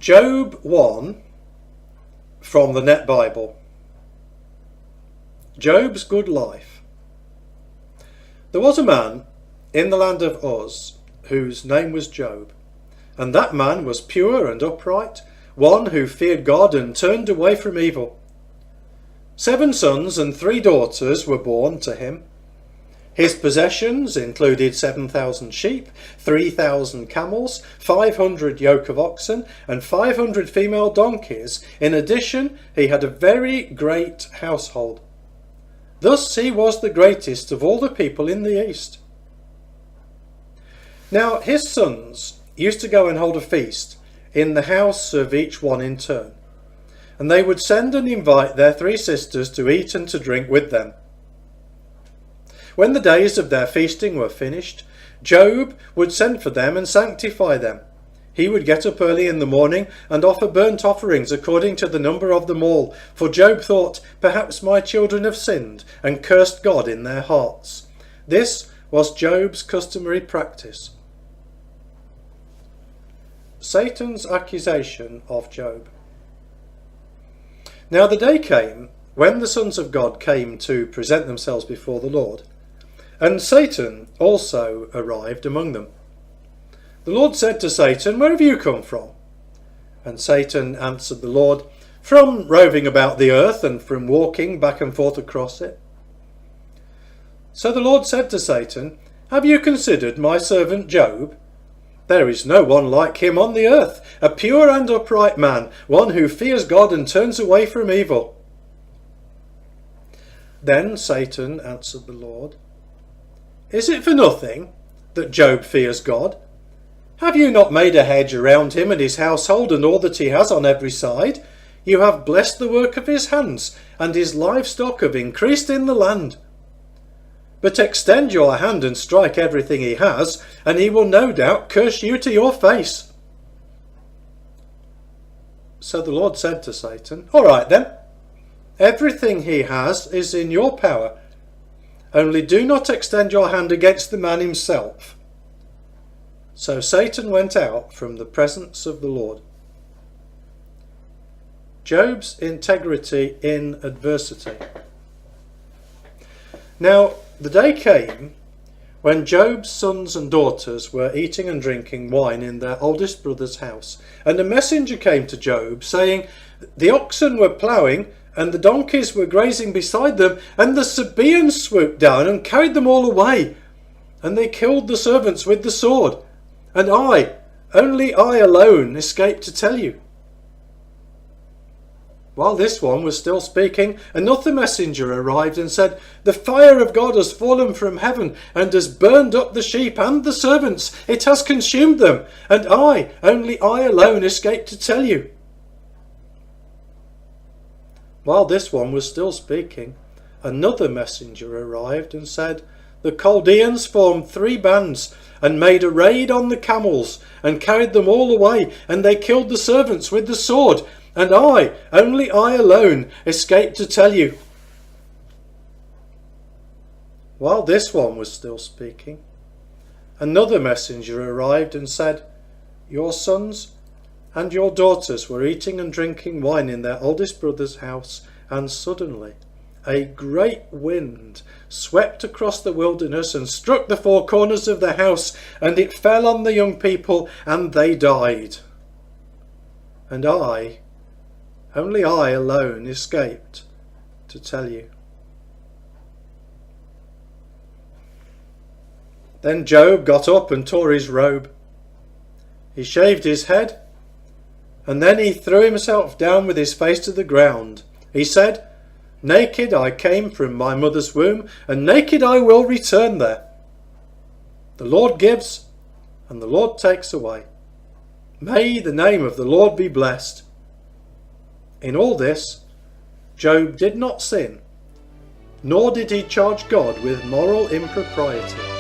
Job 1 from the Net Bible. Job's good life. There was a man in the land of Uz whose name was Job, and that man was pure and upright, one who feared God and turned away from evil. 7 sons and 3 daughters were born to him. His possessions included 7,000 sheep, 3,000 camels, 500 yoke of oxen, and 500 female donkeys. In addition, he had a very great household. Thus he was the greatest of all the people in the east. Now his sons used to go and hold a feast in the house of each one in turn, and they would send and invite their 3 sisters to eat and to drink with them. When the days of their feasting were finished, Job would send for them and sanctify them. He would get up early in the morning and offer burnt offerings according to the number of them all, for Job thought, "Perhaps my children have sinned and cursed God in their hearts." This was Job's customary practice. Satan's accusation of Job. Now the day came when the sons of God came to present themselves before the Lord, and Satan also arrived among them. The Lord said to Satan, "Where have you come from?" And Satan answered the Lord, "From roving about the earth and from walking back and forth across it." So the Lord said to Satan, "Have you considered my servant Job? There is no one like him on the earth, a pure and upright man, one who fears God and turns away from evil." Then Satan answered the Lord, "Is it for nothing that Job fears God? Have you not made a hedge around him and his household and all that he has on every side? You have blessed the work of his hands, and his livestock have increased in the land. But extend your hand and strike everything he has, and he will no doubt curse you to your face." So the Lord said to Satan, "All right then, everything he has is in your power. Only do not extend your hand against the man himself." So Satan went out from the presence of the Lord. Job's integrity in adversity. Now the day came when Job's sons and daughters were eating and drinking wine in their oldest brother's house, and a messenger came to Job, saying, "The oxen were ploughing, and the donkeys were grazing beside them, and the Sabaeans swooped down and carried them all away, and they killed the servants with the sword, and only I alone, escaped to tell you." While this one was still speaking, another messenger arrived and said, "The fire of God has fallen from heaven and has burned up the sheep and the servants. It has consumed them, and only I alone, escaped to tell you." While this one was still speaking, another messenger arrived and said, "The Chaldeans formed 3 bands and made a raid on the camels and carried them all away, and they killed the servants with the sword, and only I alone, escaped to tell you." While this one was still speaking, another messenger arrived and said, "Your sons and your daughters were eating and drinking wine in their oldest brother's house, and suddenly a great wind swept across the wilderness and struck the 4 corners of the house, and it fell on the young people, and they died. And only I alone, escaped to tell you." Then Job got up and tore his robe. He shaved his head, and then he threw himself down with his face to the ground. He said, "Naked I came from my mother's womb, and naked I will return there. The Lord gives, and the Lord takes away. May the name of the Lord be blessed." In all this, Job did not sin, nor did he charge God with moral impropriety.